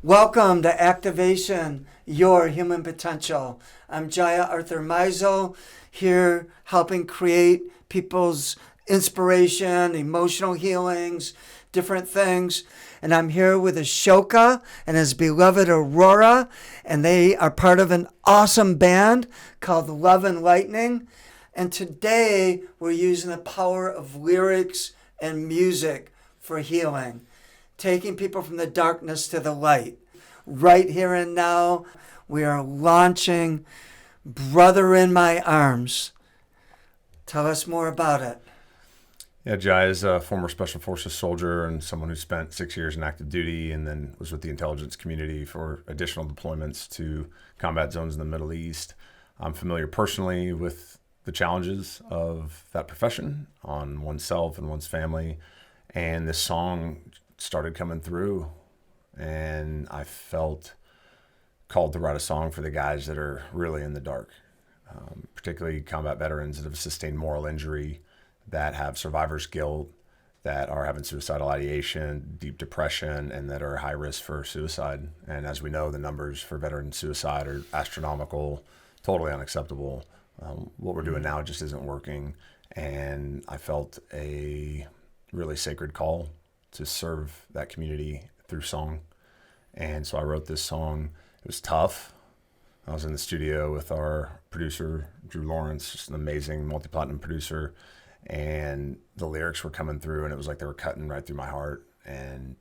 Welcome to Activation Your Human Potential. I'm Jaya Arthur Maizo, here helping create people's inspiration, emotional healings, different things. And I'm here with Ashoka and his beloved Aurora, and they are part of an awesome band called Love and Lightning. And today we're using the power of lyrics and music for healing, taking people from the darkness to the light. Right here and now, we are launching Brother in My Arms. Tell us more about it. Yeah, Jai is a former Special Forces soldier and someone who spent 6 years in active duty and then was with the intelligence community for additional deployments to combat zones in the Middle East. I'm familiar personally with the challenges of that profession on oneself and one's family. And this song started coming through, and I felt called to write a song for the guys that are really in the dark, particularly combat veterans that have sustained moral injury, that have survivor's guilt, that are having suicidal ideation, deep depression, and that are high risk for suicide. And as we know, the numbers for veteran suicide are astronomical, totally unacceptable. What we're doing now just isn't working. And I felt a really sacred call to serve that community through song. And so I wrote this song. It was tough. I was in the studio with our producer, Drew Lawrence, just an amazing multi-platinum producer. And the lyrics were coming through, and it was like they were cutting right through my heart. And,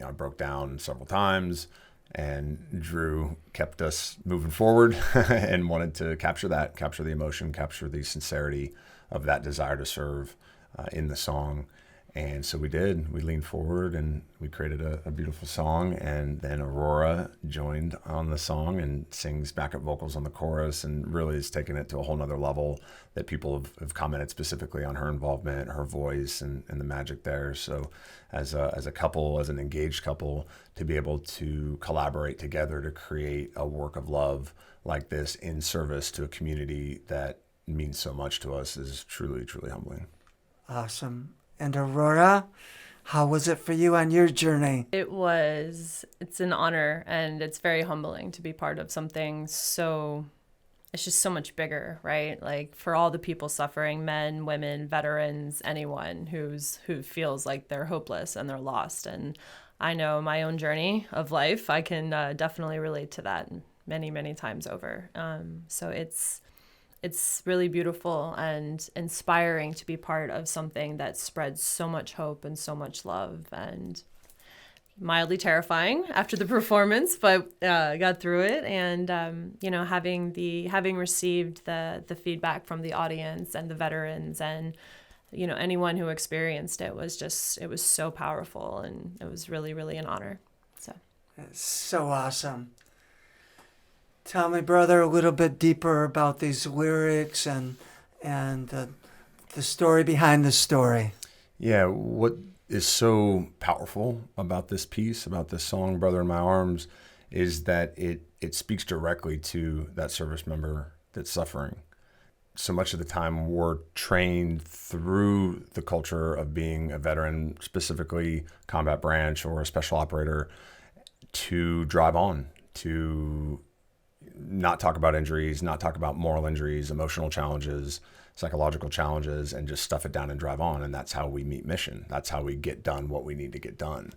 I broke down several times, and Drew kept us moving forward and wanted to capture the emotion, capture the sincerity of that desire to serve in the song. And so we did. We leaned forward and we created a beautiful song. And then Aurora joined on the song and sings backup vocals on the chorus and really has taken it to a whole nother level that people have commented specifically on her involvement, her voice, and the magic there. So as a couple, as an engaged couple, to be able to collaborate together to create a work of love like this in service to a community that means so much to us is truly, truly humbling. Awesome. And Aurora, how was it for you on your journey? It's an honor, and it's very humbling to be part of something it's just so much bigger, right? Like for all the people suffering, men, women, veterans, anyone who feels like they're hopeless and they're lost. And I know my own journey of life, I can definitely relate to that many, many times over. So it's really beautiful and inspiring to be part of something that spreads so much hope and so much love, and mildly terrifying after the performance, but got through it. And having received the feedback from the audience and the veterans and anyone who experienced it was so powerful, and it was really, really an honor. So it's so awesome. Tell me, brother, a little bit deeper about these lyrics and the story behind the story. Yeah, what is so powerful about this piece, about this song, Brother in My Arms, is that it speaks directly to that service member that's suffering. So much of the time we're trained through the culture of being a veteran, specifically combat branch or a special operator, to drive on, to not talk about injuries, not talk about moral injuries, emotional challenges, psychological challenges, and just stuff it down and drive on. And that's how we meet mission. That's how we get done what we need to get done.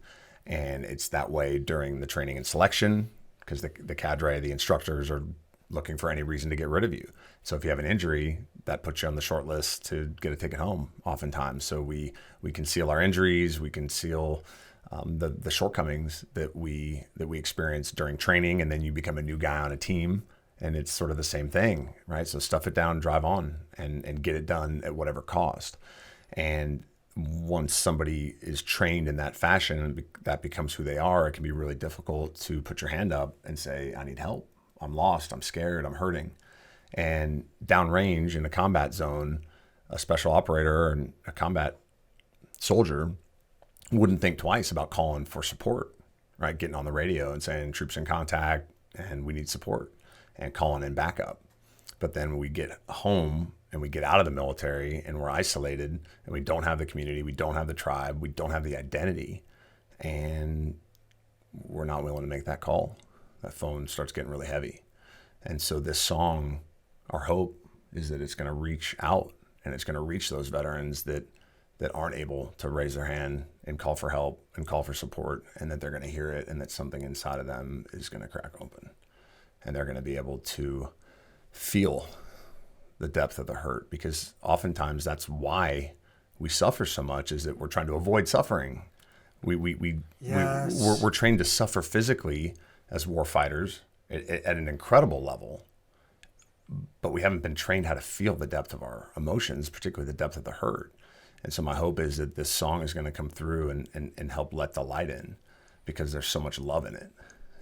And it's that way during the training and selection, because the cadre, the instructors are looking for any reason to get rid of you. So if you have an injury, that puts you on the short list to get a ticket home oftentimes. So we conceal our injuries, we conceal the shortcomings that we experience during training, and then you become a new guy on a team, and it's sort of the same thing, right? So stuff it down, drive on, and get it done at whatever cost. And once somebody is trained in that fashion and that becomes who they are, it can be really difficult to put your hand up and say, I need help, I'm lost, I'm scared, I'm hurting. And downrange in a combat zone, a special operator and a combat soldier wouldn't think twice about calling for support, right? Getting on the radio and saying troops in contact and we need support and calling in backup. But then we get home and we get out of the military and we're isolated and we don't have the community, we don't have the tribe, we don't have the identity. And we're not willing to make that call. That phone starts getting really heavy. And so this song, our hope is that it's going to reach out and it's going to reach those veterans that aren't able to raise their hand and call for help and call for support, and that they're going to hear it, and that something inside of them is going to crack open, and they're going to be able to feel the depth of the hurt, because oftentimes that's why we suffer so much, is that we're trying to avoid suffering. Yes. We're trained to suffer physically as warfighters at an incredible level, but we haven't been trained how to feel the depth of our emotions, particularly the depth of the hurt. And so my hope is that this song is going to come through and help let the light in, because there's so much love in it.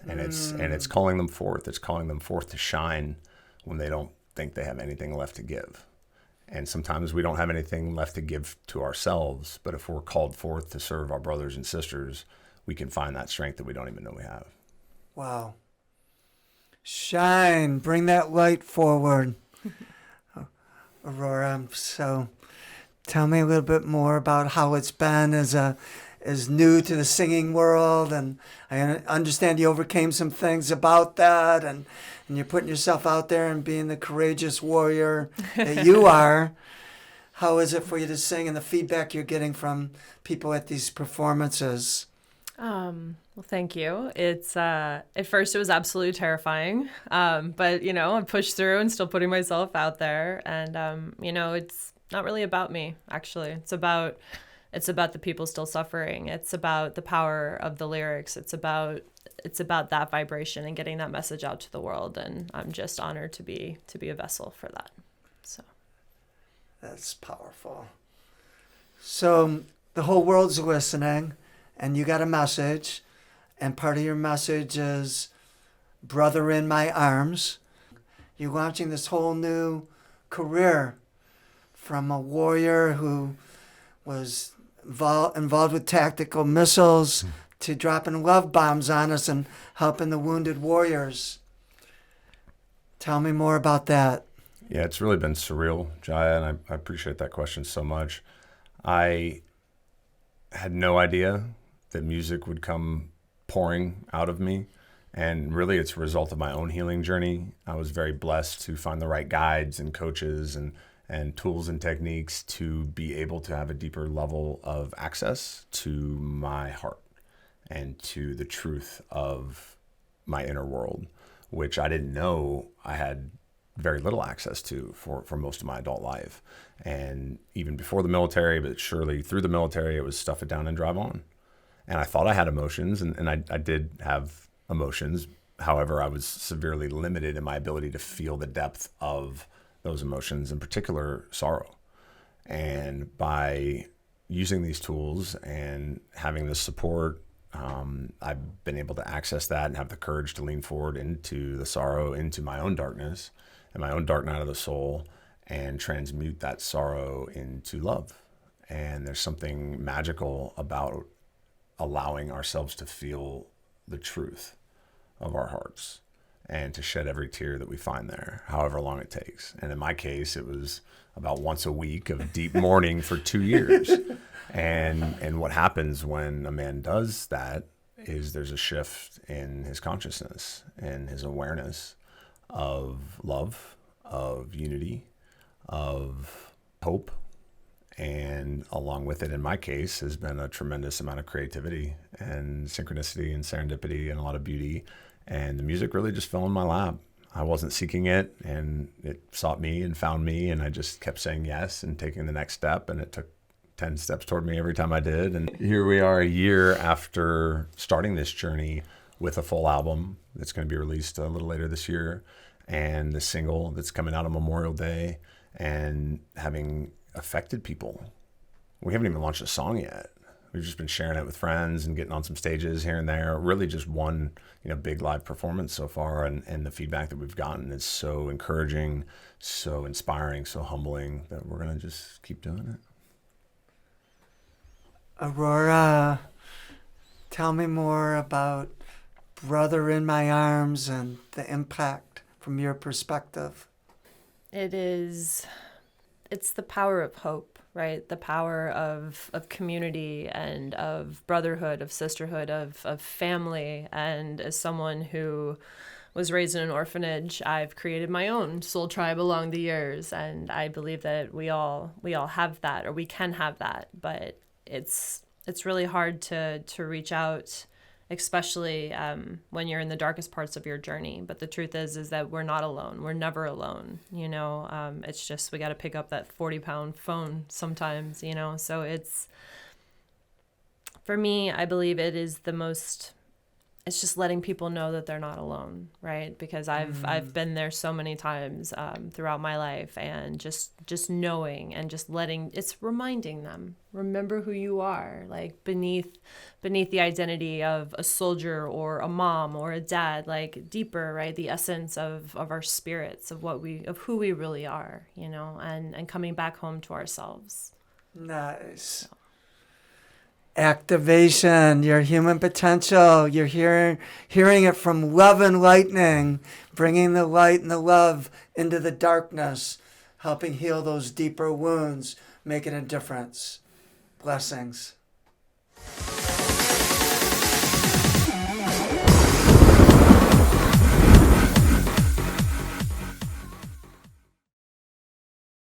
And it's calling them forth. It's calling them forth to shine when they don't think they have anything left to give. And sometimes we don't have anything left to give to ourselves, but if we're called forth to serve our brothers and sisters, we can find that strength that we don't even know we have. Wow. Shine, bring that light forward. Aurora, so tell me a little bit more about how it's been as new to the singing world, and I understand you overcame some things about that, and you're putting yourself out there and being the courageous warrior that you are. How is it for you to sing, and the feedback you're getting from people at these performances? Well, thank you. It's at first it was absolutely terrifying, but I pushed through and still putting myself out there, and it's not really about me, actually. It's about the people still suffering. It's about the power of the lyrics. It's about that vibration and getting that message out to the world, and I'm just honored to be a vessel for that. So that's powerful. So the whole world's listening, and you got a message, and part of your message is brother in my arms. You're launching this whole new career from a warrior who was involved with tactical missiles to dropping love bombs on us and helping the wounded warriors. Tell me more about that. Yeah, it's really been surreal, Jaya, and I appreciate that question so much. I had no idea that music would come pouring out of me, and really it's a result of my own healing journey. I was very blessed to find the right guides and coaches and tools and techniques to be able to have a deeper level of access to my heart and to the truth of my inner world, which I didn't know I had very little access to for most of my adult life. And even before the military, but surely through the military, it was stuff it down and drive on. And I thought I had emotions, and I did have emotions. However, I was severely limited in my ability to feel the depth of those emotions, in particular sorrow. And by using these tools and having this support, I've been able to access that and have the courage to lean forward into the sorrow, into my own darkness and my own dark night of the soul, and transmute that sorrow into love. And there's something magical about allowing ourselves to feel the truth of our hearts and to shed every tear that we find there, however long it takes. And in my case, it was about once a week of deep mourning for 2 years. And what happens when a man does that is there's a shift in his consciousness and his awareness of love, of unity, of hope. And along with it, in my case, has been a tremendous amount of creativity and synchronicity and serendipity and a lot of beauty. And the music really just fell in my lap. I wasn't seeking it, and it sought me and found me, and I just kept saying yes and taking the next step, and it took 10 steps toward me every time I did. And here we are a year after starting this journey with a full album that's going to be released a little later this year, and the single that's coming out on Memorial Day, and having affected people. We haven't even launched a song yet. We've just been sharing it with friends and getting on some stages here and there. Really just one, big live performance so far, and the feedback that we've gotten is so encouraging, so inspiring, so humbling that we're going to just keep doing it. Aurora, tell me more about Brother in My Arms and the impact from your perspective. it's the power of hope, right? The power of community and of brotherhood, of sisterhood, of family. And as someone who was raised in an orphanage, I've created my own soul tribe along the years, and I believe that we all have that, or we can have that, but it's really hard to reach out, especially when you're in the darkest parts of your journey. But the truth is that we're not alone. We're never alone. It's just we got to pick up that 40-pound phone sometimes. So it's, for me, I believe it is the most. It's just letting people know that they're not alone, right? Because I've been there so many times throughout my life, and just knowing and just it's reminding them, remember who you are, like beneath the identity of a soldier or a mom or a dad, like deeper, right? The essence of our spirits, of who we really are, and coming back home to ourselves. Nice. Activation, your human potential. You're hearing it from Love and Lightning, bringing the light and the love into the darkness, helping heal those deeper wounds, making a difference. Blessings.